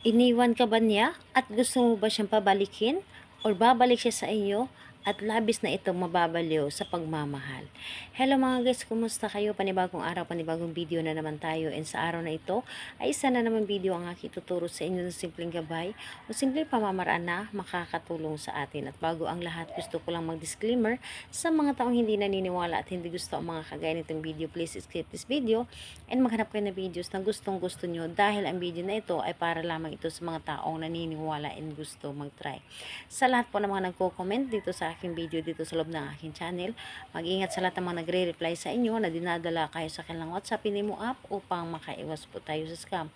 Iniwan ka ba niya at gusto mo ba siyang pabalikin or babalik siya sa iyo at labis na itong mababaliw sa pagmamahal? Hello mga guys, kumusta kayo? Panibagong araw, panibagong video na naman tayo, and sa araw na ito ay isa na naman video ang aking tuturo sa inyo ng simpleng gabay o simpleng pamamaraan na makakatulong sa atin. At bago ang lahat, gusto ko lang mag-disclaimer sa mga taong hindi naniniwala at hindi gusto ang mga kagaya nitong video. Please skip this video and maghanap kayo ng videos na gustong gusto nyo, dahil ang video na ito ay para lamang ito sa mga taong naniniwala and gusto mag-try. Sa lahat po ng mga nagko-comment dito sa aking video dito sa loob ng aking channel, mag-ingat sa lahat ng mga nagre-reply sa inyo na dinadala kayo sa kanilang WhatsApp Pinimo app upang makaiwas po tayo sa scam.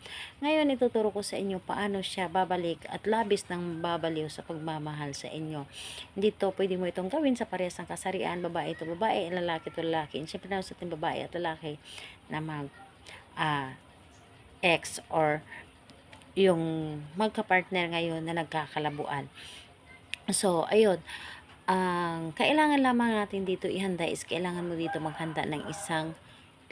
Ngayon ituturo ko sa inyo paano siya babalik at labis ng babaliw sa pagmamahal sa inyo. Dito pwede mo itong gawin sa parehas ng kasarian, babae ito babae, lalaki ito lalaki. And syempre na sa ating babae at lalaki na ex or yung magka-partner ngayon na nagkakalabuan. So, ayun. Ang kailangan lamang natin dito ihanda is kailangan mo dito maghanda ng isang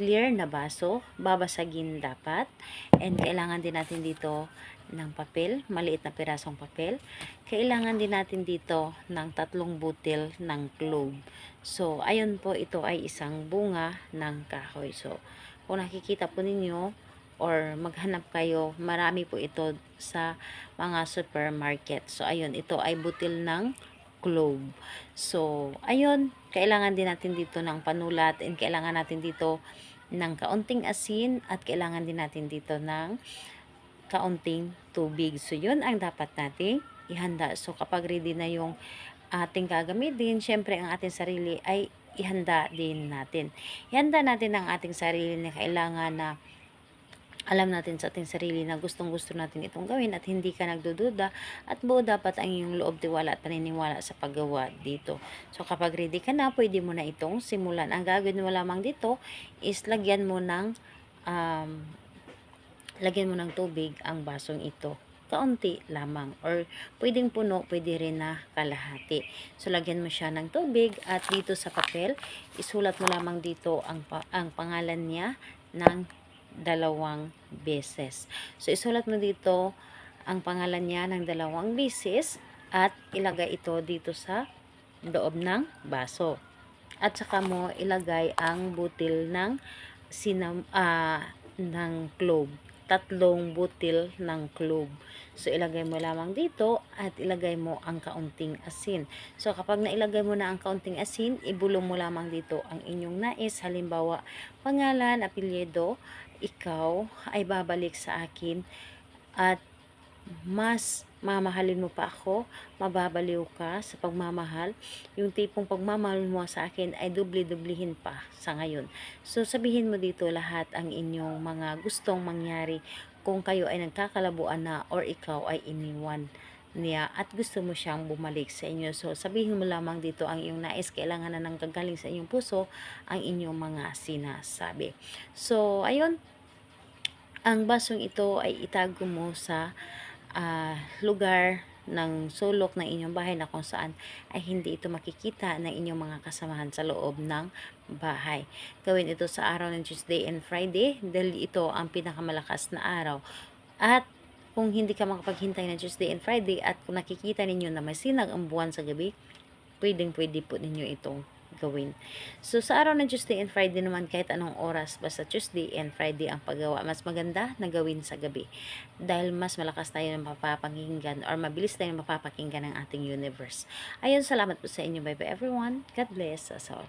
clear na baso. Babasagin dapat. And kailangan din natin dito ng papel, maliit na pirasong papel. Kailangan din natin dito ng 3 butil ng clove. So, ayun po, ito ay isang bunga ng kahoy. So, kung nakikita po ninyo, or maghanap kayo, marami po ito sa mga supermarket. So, ayun, ito ay butil ng clove. So, ayun, kailangan din natin dito ng panulat, and kailangan natin dito ng kaunting asin, at kailangan din natin dito ng kaunting tubig. So, yun ang dapat nating ihanda. So, kapag ready na yung ating gagamitin, syempre ang ating sarili ay ihanda din natin. Ihanda natin ang ating sarili na kailangan na alam natin sa ating sarili na gustong-gusto natin itong gawin at hindi ka nagdududa, at buo dapat ang iyong loob, tiwala at paniniwala sa paggawa dito. So, kapag ready ka na, pwede mo na itong simulan. Ang gagawin mo lamang dito is lagyan mo ng tubig ang basong ito. Kaunti lamang, or pwedeng puno, pwede rin na kalahati. So, lagyan mo siya ng tubig, at dito sa papel, isulat mo lamang dito ang pangalan niya ng 2 beses. So, isulat mo dito ang pangalan niya ng 2 beses at ilagay ito dito sa loob ng baso. At saka mo ilagay ang butil ng clove. 3 butil ng clove. So, ilagay mo lamang dito at ilagay mo ang kaunting asin. So, kapag nailagay mo na ang kaunting asin, ibulong mo lamang dito ang inyong nais. Halimbawa, pangalan, apelyido, ikaw ay babalik sa akin at mas mamahalin mo pa ako, mababaliw ka sa pagmamahal. Yung tipong pagmamahal mo sa akin ay dubli-dublihin pa sa ngayon. So, sabihin mo dito lahat ang inyong mga gustong mangyari kung kayo ay nagkakalabuan na or ikaw ay iniwan niya at gusto mo siyang bumalik sa inyo. So, sabihin mo lamang dito ang iyong nais, kailangan na nang gagaling sa inyong puso ang inyong mga sinasabi. So, ayun, ang basong ito ay itago mo sa lugar ng sulok ng inyong bahay na kung saan ay hindi ito makikita ng inyong mga kasamahan sa loob ng bahay. Gawin ito sa araw ng Tuesday and Friday dahil ito ang pinakamalakas na araw. At kung hindi ka makapaghintay ng Tuesday and Friday at kung nakikita ninyo na may sinag ang buwan sa gabi, pwede po ninyo itong gawin. So, sa araw ng Tuesday and Friday naman, kahit anong oras, basta Tuesday and Friday ang paggawa, mas maganda na gawin sa gabi. Dahil mas malakas tayo ng mapapakinggan or mabilis tayo mapapakinggan ng ating universe. Ayun, salamat po sa inyo. Bye bye everyone. God bless us all.